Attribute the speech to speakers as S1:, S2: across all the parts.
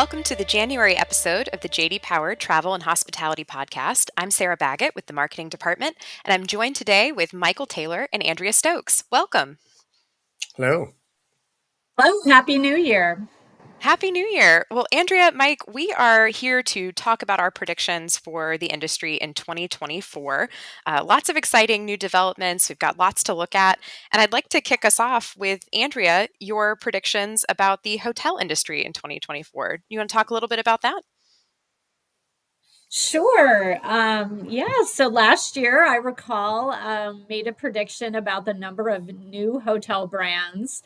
S1: Welcome to the January episode of the JD Power Travel and Hospitality Podcast. I'm Sarah Baggett with the Marketing Department, and I'm joined today with Michael Taylor and Andrea Stokes. Welcome.
S2: Hello.
S3: Hello, Happy New Year.
S1: Happy New Year. Well, Andrea, Mike, we are here to talk about our predictions for the industry in 2024. Lots of exciting new developments. We've got lots to look at. And I'd like to kick us off with Andrea, your predictions about the hotel industry in 2024. You want to talk a little bit about that?
S3: Sure. So last year, I recall, made a prediction about the number of new hotel brands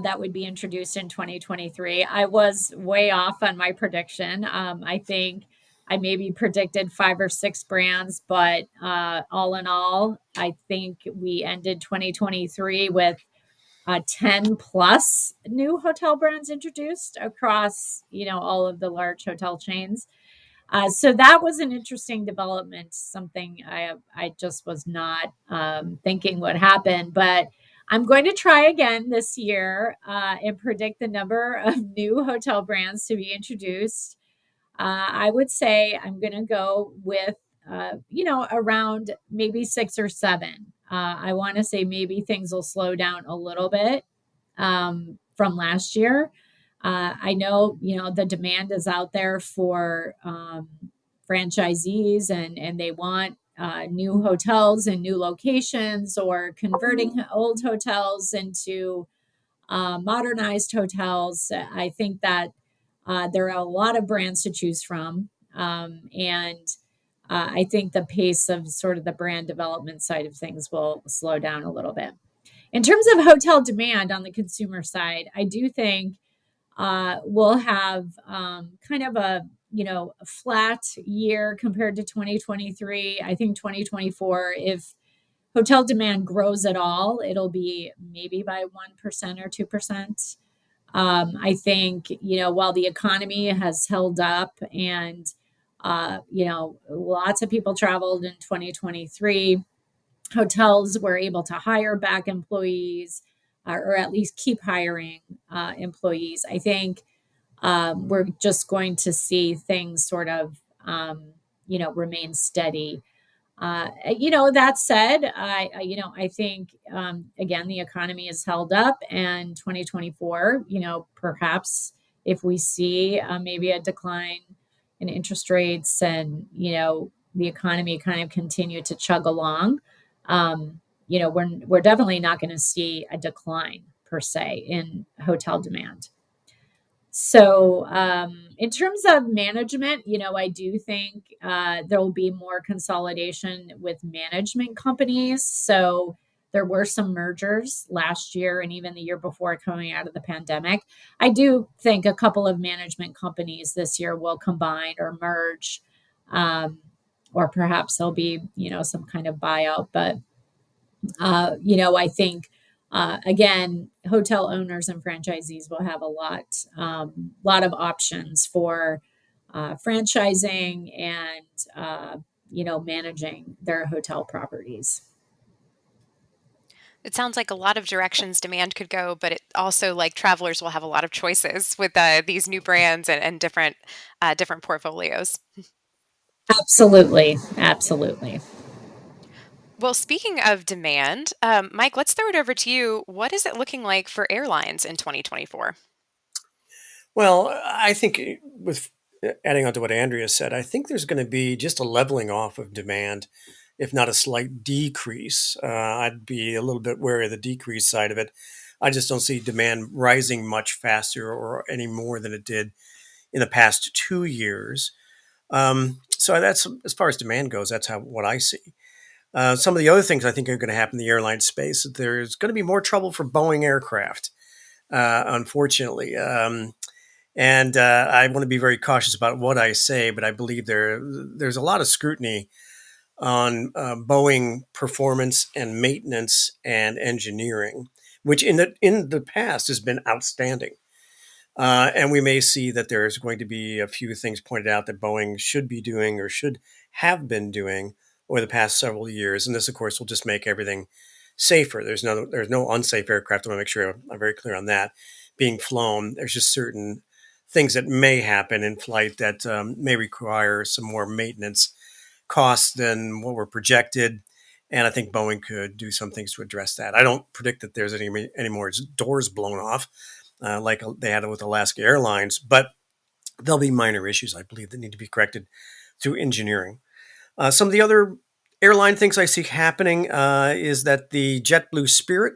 S3: that would be introduced in 2023. I was way off on my prediction. I think I maybe predicted five or six brands, but all in all, I think we ended 2023 with 10 plus new hotel brands introduced across, all of the large hotel chains. So that was an interesting development, something I just was not thinking would happen. But I'm going to try again this year and predict the number of new hotel brands to be introduced. I would say I'm going to go with, around maybe six or seven. I want to say maybe things will slow down a little bit from last year. I know, the demand is out there for franchisees and they want new hotels and new locations or converting old hotels into modernized hotels. I think that there are a lot of brands to choose from. And I think the pace of sort of the brand development side of things will slow down a little bit. In terms of hotel demand on the consumer side, I do think we'll have kind of a flat year compared to 2023. I think 2024, if hotel demand grows at all, it'll be maybe by 1% or 2%. I think, while the economy has held up and, lots of people traveled in 2023, hotels were able to hire back employees or at least keep hiring employees. I think we're just going to see things sort of, remain steady. That said, I think, again, the economy is held up and 2024, perhaps if we see maybe a decline in interest rates and, the economy kind of continue to chug along, we're definitely not going to see a decline per se in hotel demand. So, in terms of management, I do think there will be more consolidation with management companies. So, there were some mergers last year and even the year before coming out of the pandemic. I do think a couple of management companies this year will combine or merge, um, or perhaps there'll be, some kind of buyout. But I think again, hotel owners and franchisees will have a lot of options for franchising and managing their hotel properties.
S1: It sounds like a lot of directions demand could go, but it also like travelers will have a lot of choices with these new brands and different portfolios.
S3: Absolutely, absolutely.
S1: Well, speaking of demand, Mike, let's throw it over to you. What is it looking like for airlines in 2024?
S2: Well, I think with adding on to what Andrea said, I think there's going to be just a leveling off of demand, if not a slight decrease. I'd be a little bit wary of the decrease side of it. I just don't see demand rising much faster or any more than it did in the past 2 years. So that's as far as demand goes. That's how what I see. Some of the other things I think are going to happen in the airline space. There's going to be more trouble for Boeing aircraft, unfortunately. And I want to be very cautious about what I say, but I believe there's a lot of scrutiny on Boeing performance and maintenance and engineering, which in the past has been outstanding. And we may see that there's going to be a few things pointed out that Boeing should be doing or should have been doing over the past several years. And this, of course, will just make everything safer. There's no unsafe aircraft. I want to make sure I'm very clear on that being flown. There's just certain things that may happen in flight that may require some more maintenance costs than what were projected. And I think Boeing could do some things to address that. I don't predict that there's any more doors blown off like they had with Alaska Airlines, but there'll be minor issues, I believe, that need to be corrected through engineering. Some of the other airline things I see happening is that the JetBlue Spirit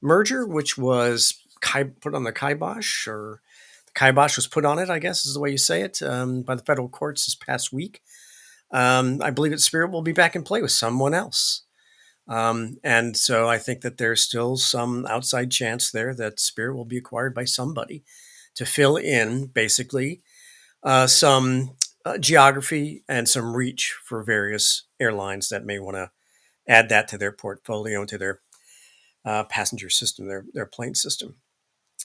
S2: merger, which was put on the kibosh, or the kibosh was put on it, I guess is the way you say it, by the federal courts this past week. I believe that Spirit will be back in play with someone else. And so I think that there's still some outside chance there that Spirit will be acquired by somebody to fill in basically some geography and some reach for various airlines that may want to add that to their portfolio and to their passenger system, their plane system.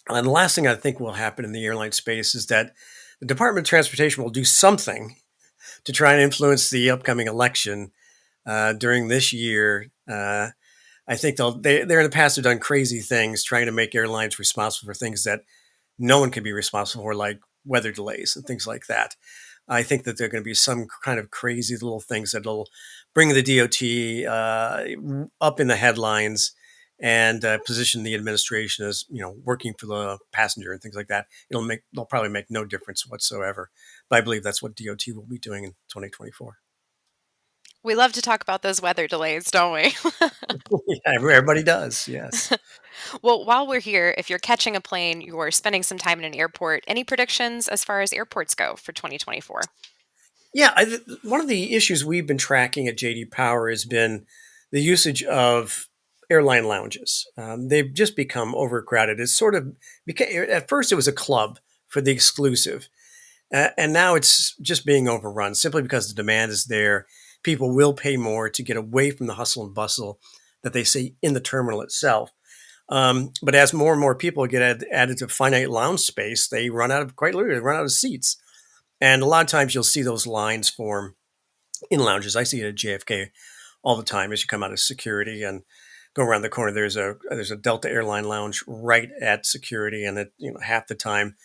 S2: And the last thing I think will happen in the airline space is that the Department of Transportation will do something to try and influence the upcoming election during this year. I think they're in the past have done crazy things trying to make airlines responsible for things that no one can be responsible for, like weather delays and things like that. I think that there are going to be some kind of crazy little things that'll bring the DOT up in the headlines and position the administration as working for the passenger and things like that. They'll probably make no difference whatsoever. But I believe that's what DOT will be doing in 2024.
S1: We love to talk about those weather delays, don't we?
S2: Yeah, everybody does. Yes.
S1: Well, while we're here, if you're catching a plane, you're spending some time in an airport, any predictions as far as airports go for 2024?
S2: Yeah, one of the issues we've been tracking at JD Power has been the usage of airline lounges. They've just become overcrowded. It's sort of became, at first it was a club for the exclusive, and now it's just being overrun simply because the demand is there. People will pay more to get away from the hustle and bustle that they see in the terminal itself. But as more and more people get added to finite lounge space, they run out of quite literally they run out of seats. And a lot of times you'll see those lines form in lounges. I see it at JFK all the time as you come out of security and go around the corner. There's a Delta airline lounge right at security, and half the time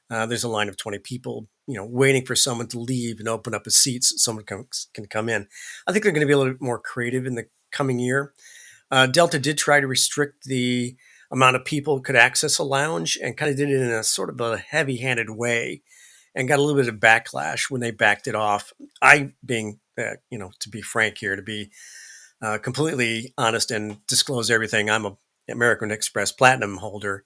S2: there's a line of 20 people, waiting for someone to leave and open up a seat so someone can come in. I think they're going to be a little bit more creative in the coming year. Delta did try to restrict the amount of people who could access a lounge and kind of did it in a sort of a heavy-handed way and got a little bit of backlash when they backed it off. I, being, to be frank here, to be completely honest and disclose everything, I'm a American Express Platinum holder,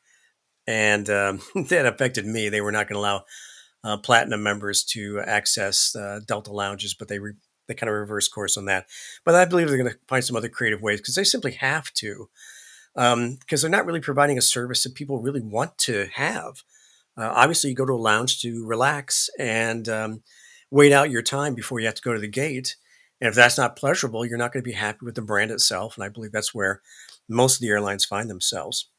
S2: and that affected me. They were not going to allow Platinum members to access Delta lounges, but they kind of reversed course on that. But I believe they're going to find some other creative ways because they simply have to, because they're not really providing a service that people really want to have. Obviously, you go to a lounge to relax and wait out your time before you have to go to the gate. And if that's not pleasurable, you're not going to be happy with the brand itself. And I believe that's where most of the airlines find themselves.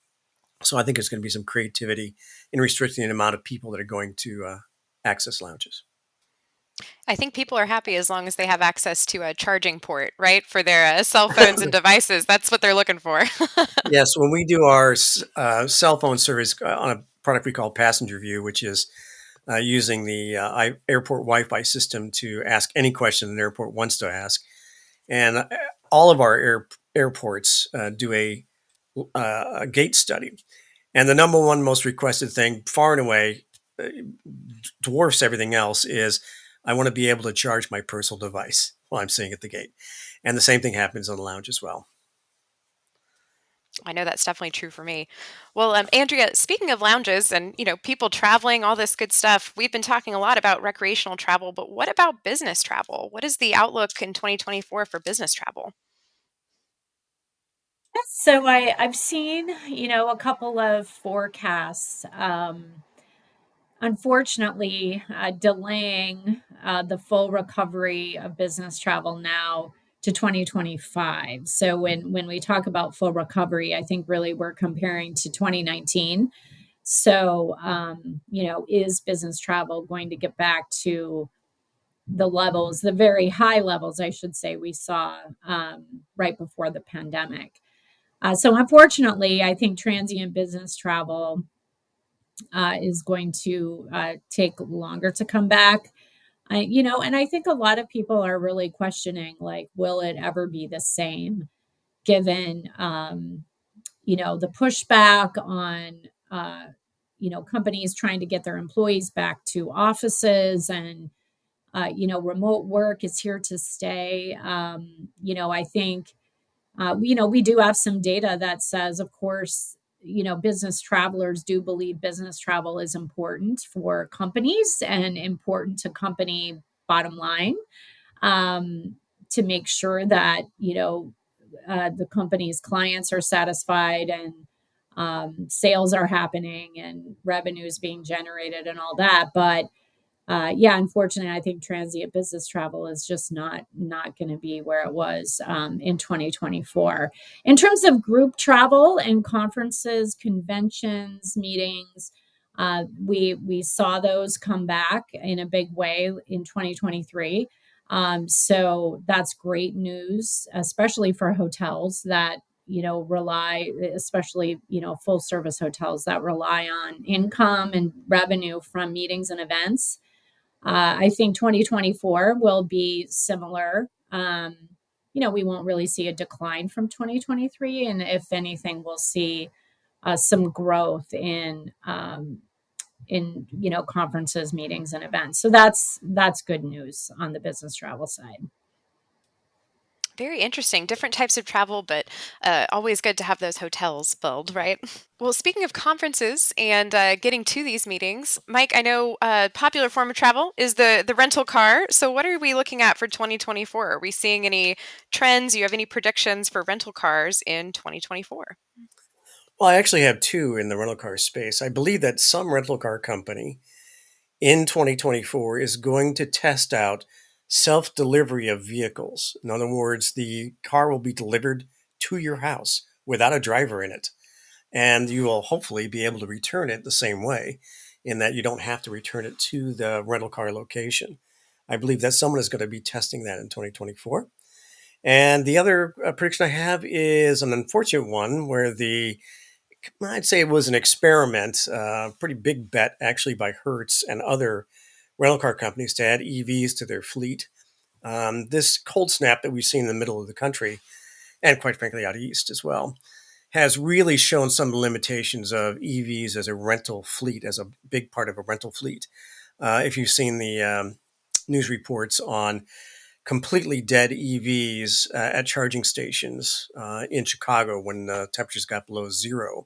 S2: So I think there's going to be some creativity in restricting the amount of people that are going to access lounges.
S1: I think people are happy as long as they have access to a charging port, right? For their cell phones and devices. That's what they're looking for.
S2: Yes, when we do our cell phone service on a product we call Passenger View, which is using the airport Wi-Fi system to ask any question an airport wants to ask, and all of our airports do a gate study, and the number one most requested thing, far and away, dwarfs everything else, is I want to be able to charge my personal device while I'm sitting at the gate, and the same thing happens in the lounge as well.
S1: I know that's definitely true for me. Well, Andrea, speaking of lounges and people traveling, all this good stuff, we've been talking a lot about recreational travel, but what about business travel? What is the outlook in 2024 for business travel?
S3: So I've seen, a couple of forecasts, unfortunately, delaying the full recovery of business travel now to 2025. So when we talk about full recovery, I think really we're comparing to 2019. So, is business travel going to get back to the levels, the very high levels, I should say, we saw right before the pandemic? So, unfortunately, I think transient business travel is going to take longer to come back. And I think a lot of people are really questioning, like, will it ever be the same given, the pushback on, companies trying to get their employees back to offices and, remote work is here to stay. I think we do have some data that says, of course, business travelers do believe business travel is important for companies and important to company bottom line, um, to make sure that, the company's clients are satisfied and sales are happening and revenues being generated and all that. But yeah, unfortunately, I think transient business travel is just not going to be where it was in 2024. In terms of group travel and conferences, conventions, meetings, we saw those come back in a big way in 2023. So that's great news, especially for hotels that rely, especially full service hotels that rely on income and revenue from meetings and events. I think 2024 will be similar. We won't really see a decline from 2023, and if anything, we'll see some growth in conferences, meetings, and events. So that's good news on the business travel side.
S1: Very interesting. Different types of travel, but always good to have those hotels filled, right? Well, speaking of conferences and getting to these meetings, Mike, I know a popular form of travel is the rental car. So, what are we looking at for 2024? Are we seeing any trends? You have any predictions for rental cars in 2024?
S2: Well, I actually have two in the rental car space. I believe that some rental car company in 2024 is going to test out self delivery of vehicles. In other words, the car will be delivered to your house without a driver in it. And you will hopefully be able to return it the same way, in that you don't have to return it to the rental car location. I believe that someone is going to be testing that in 2024. And the other prediction I have is an unfortunate one where I'd say it was an experiment, pretty big bet actually by Hertz and other rental car companies to add EVs to their fleet. This cold snap that we've seen in the middle of the country, and quite frankly out east as well, has really shown some limitations of EVs as a rental fleet, as a big part of a rental fleet. If you've seen the news reports on completely dead EVs at charging stations in Chicago when temperatures got below zero,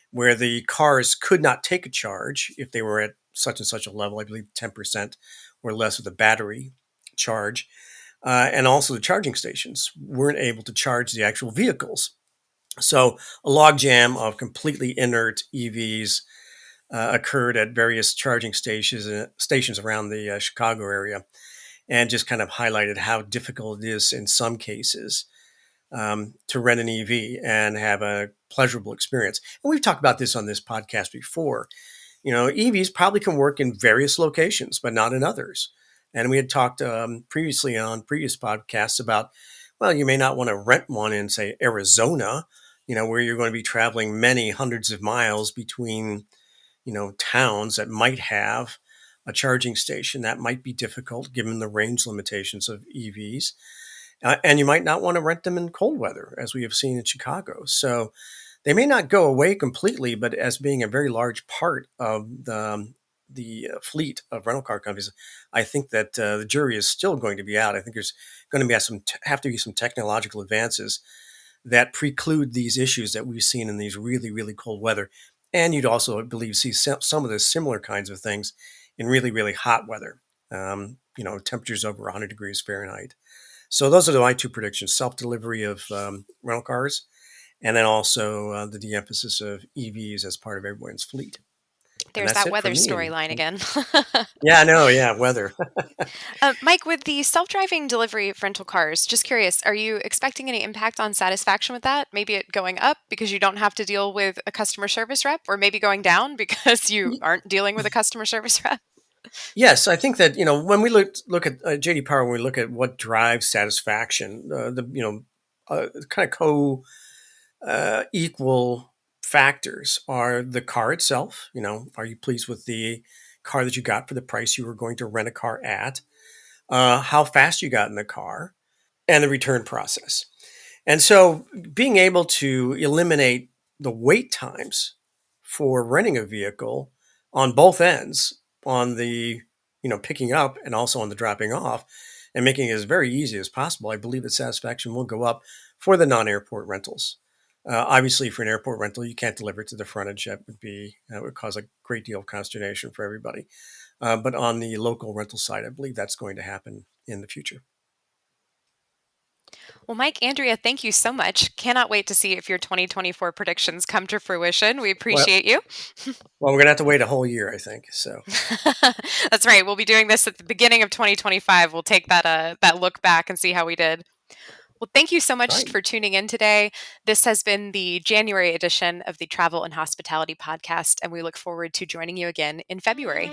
S2: where the cars could not take a charge if they were at such and such a level, I believe 10% or less of the battery charge. And also the charging stations weren't able to charge the actual vehicles. So a logjam of completely inert EVs occurred at various charging stations around the Chicago area, and just kind of highlighted how difficult it is in some cases to rent an EV and have a pleasurable experience. And we've talked about this on this podcast before. EVs probably can work in various locations, but not in others. And we had talked previously on previous podcasts about, well, you may not want to rent one in, say, Arizona, where you're going to be traveling many hundreds of miles between, towns that might have a charging station. That might be difficult given the range limitations of EVs. And you might not want to rent them in cold weather, as we have seen in Chicago. So they may not go away completely, but as being a very large part of the fleet of rental car companies, I think that the jury is still going to be out. I think there's going to be have to be some technological advances that preclude these issues that we've seen in these really, really cold weather. And you'd also, I believe, see some of the similar kinds of things in really, really hot weather, temperatures over 100 degrees Fahrenheit. So those are my two predictions: self-delivery of rental cars, and then also the de-emphasis of EVs as part of everyone's fleet. And
S1: There's
S2: that's
S1: that
S2: it for
S1: weather
S2: me. And
S1: storyline again.
S2: yeah, I know. Yeah, weather.
S1: Mike, with the self-driving delivery of rental cars, just curious, are you expecting any impact on satisfaction with that? Maybe it going up because you don't have to deal with a customer service rep, or maybe going down because you aren't dealing with a customer service rep?
S2: Yes, I think that when we look at JD Power, when we look at what drives satisfaction, the kind of co equal factors are the car itself. Are you pleased with the car that you got for the price you were going to rent a car at? How fast you got in the car, and the return process. And so being able to eliminate the wait times for renting a vehicle on both ends, on the picking up and also on the dropping off, and making it as very easy as possible, I believe that satisfaction will go up for the non-airport rentals. Obviously, for an airport rental, you can't deliver it to the frontage. That would cause a great deal of consternation for everybody. But on the local rental side, I believe that's going to happen in the future.
S1: Well, Mike, Andrea, thank you so much. Cannot wait to see if your 2024 predictions come to fruition. We
S2: Well,
S1: appreciate you.
S2: Well, we're gonna have to wait a whole year, I think. So,
S1: That's right. We'll be doing this at the beginning of 2025. We'll take that look back and see how we did. Well, thank you so much
S2: right.
S1: for tuning in today. This has been the January edition of the Travel and Hospitality Podcast, and we look forward to joining you again in February.